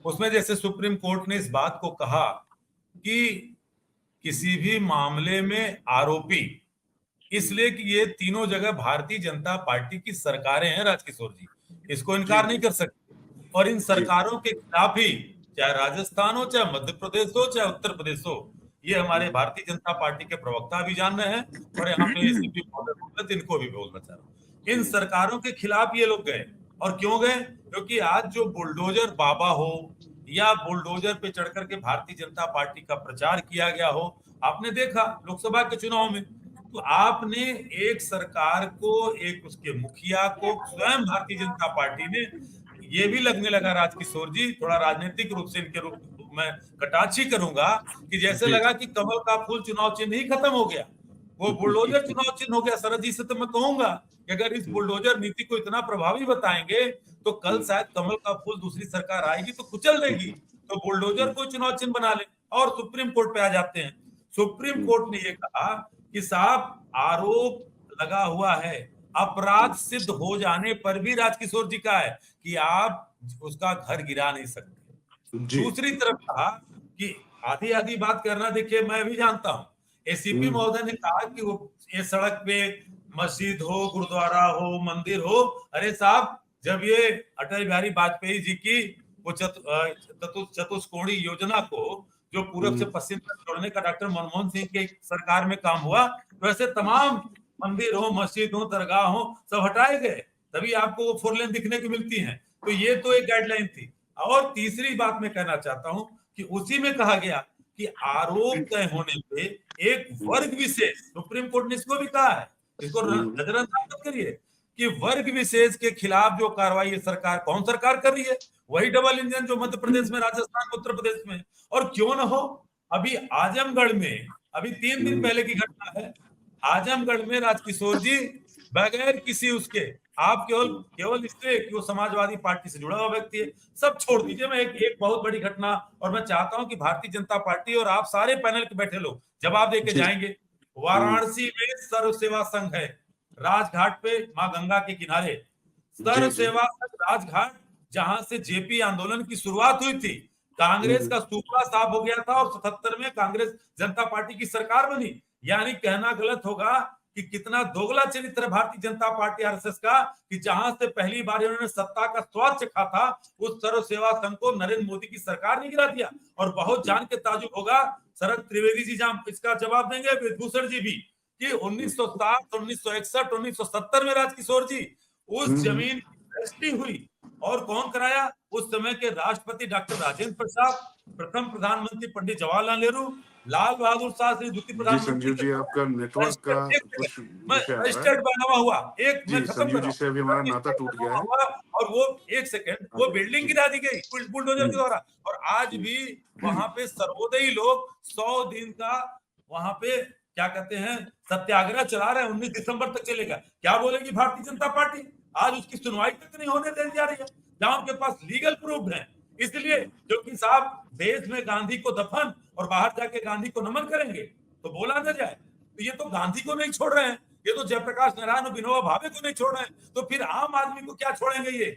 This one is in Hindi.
उसमें जैसे सुप्रीम कोर्ट ने इस बात को कहा कि किसी भी मामले में आरोपी, इसलिए कि ये तीनों जगह भारतीय जनता पार्टी की सरकारें हैं राजकिशोर जी, इसको जी इनकार नहीं कर सकते। और इन जी सरकारों के खिलाफ ही, चाहे राजस्थान हो, चाहे मध्य प्रदेश हो, चाहे उत्तर प्रदेश हो, ये हमारे भारतीय जनता पार्टी के प्रवक्ता भी जान रहे हैं। और यहाँ पे एसीपी महोदय बोल रहे थे, इनको भी बोलना चाह रहा हूँ, इन सरकारों के खिलाफ ये लोग गए। और क्यों गए? क्योंकि आज जो बुलडोजर बाबा हो या बुलडोजर पे चढ़ करके भारतीय जनता पार्टी का प्रचार किया गया हो, आपने देखा लोकसभा के चुनाव में, तो आपने एक सरकार को, एक उसके मुखिया को स्वयं भारतीय जनता पार्टी ने, ये भी लगने लगा राजकिशोर जी, थोड़ा राजनीतिक रूप से इनके रूप में कटाक्षी करूंगा, कि जैसे जी लगा कि कमल का फूल चुनाव चिन्ह ही खत्म हो गया, वो बुलडोजर चुनाव चिन्ह हो गया। शरद जी से तो मैं कहूंगा कि अगर इस बुलडोजर नीति को इतना प्रभावी बताएंगे तो कल शायद कमल का फूल दूसरी सरकार आएगी तो कुचल देगी, तो बुलडोजर को चुनाव चिन्ह बना ले। और सुप्रीम कोर्ट पे आ जाते हैं। सुप्रीम कोर्ट ने ये कहा कि साहब, आरोप लगा हुआ है, अपराध सिद्ध हो जाने पर भी राजकिशोर जी का है कि आप उसका घर गिरा नहीं सकते। जी दूसरी तरफ कहा कि आधी आधी बात करना, देखिए मैं भी जानता हूं, एसीपी महोदय ने कहा कि वो ये सड़क पे मस्जिद हो, गुरुद्वारा हो, मंदिर हो, अरे साहब, जब ये अटल बिहारी वाजपेयी जी की वो चतुष्कोणीय योजना को जो पूरब से पश्चिम तक जोड़ने का डॉक्टर मनमोहन सिंह के सरकार में काम हुआ, तो ऐसे तमाम मंदिर हो, मस्जिद हो, दरगाह हो, सब हटाए गए, तभी आपको वो फोर लेन दिखने की मिलती हैं। तो ये तो एक गाइडलाइन थी। और तीसरी बात मैं कहना चाहता हूं कि उसी में कहा गया कि आरोप तय होने पे एक वर्ग विशेष, सुप्रीम कोर्ट ने इसको भी कहा है, इसको नजरअंदाज मत करिए, कि वर्ग विशेष के खिलाफ जो कार्रवाई ये सरकार, कौन सरकार कर रही है? वही डबल इंजन जो मध्य प्रदेश में, राजस्थान में, उत्तर प्रदेश में। और क्यों ना हो, अभी आजमगढ़ में, अभी 3 दिन पहले की घटना है, आजमगढ़ में राजकिशोर जी, बगैर किसी उसके, आप केवल केवल इससे कि वो समाजवादी पार्टी से जुड़ा हुआ व्यक्ति है, सब छोड़ दीजिए, मैं एक एक बहुत बड़ी घटना, और मैं चाहता हूं कि भारतीय जनता पार्टी और आप सारे पैनल के बैठे लोग जवाब देके जी जाएंगे। वाराणसी में सर्व सेवा संघ है, राजघाट पे, मां गंगा के किनारे, जी सर्व जी सेवा संघ राजघाट, जहां से जेपी आंदोलन की शुरुआत हुई थी, कांग्रेस का सूपड़ा साफ हो गया था और 77 में कांग्रेस जनता पार्टी की सरकार बनी। यानी कहना गलत होगा कि कितना दोगला चरित्र है भारतीय जनता पार्टी आरएसएस का, कि जहां से पहली बार इन्होंने सत्ता का स्वाद चखा था, उस सर्व सेवा संघ को नरेंद्र मोदी की सरकार ने गिरा दिया। और बहुत जान के ताजुब होगा, शरद त्रिवेदी जी जहां इसका जवाब देंगे, विभूषण जी भी, कि 1960, 1961, 1970 में राजकिशोर जी, उस जमीन की रजिस्ट्री हुई, और कौन कराया? उस समय के राष्ट्रपति डॉक्टर राजेंद्र प्रसाद, प्रथम प्रधानमंत्री पंडित जवाहरलाल नेहरू, लाल बहादुर शास्त्री द्वितीय जी प्रधानमंत्री संजीव के जी, द्वारा आपका नेटवर्क का रजिस्टर्ड, एक कुछ सेकंड, मैं विषय आ रहा है। रजिस्टर्ड बनावा हुआ, एक मैं जी खत्म कर संजीव रहा जी हूँ, से अभी हमारा नाता रजिस्टर्ड टूट गया बनावा है। हुआ, और वो, एक सेकंड, हाँ वो बिल्डिंग जी गिरा दी गई बुलडोजर के द्वारा। और आज जी भी वहां पे सर्वोदयी लोग 100 दिन का वहां पे, क्या कहते हैं, सत्याग्रह चला रहे हैं, 19 दिसंबर तक चलेगा। क्या बोलेगी भारतीय जनता पार्टी? आज उसकी सुनवाई तक नहीं होने दी जा रही है, जहां उनके पास लीगल प्रूफ है। इसलिए, क्योंकि साहब, देश में गांधी को दफन और बाहर जाके गांधी को नमन करेंगे तो बोला न जाए। तो ये तो गांधी को नहीं छोड़ रहे हैं, ये तो जयप्रकाश नारायण और विनोबा भावे को नहीं छोड़ रहे हैं, तो फिर आम आदमी को क्या छोड़ेंगे ये?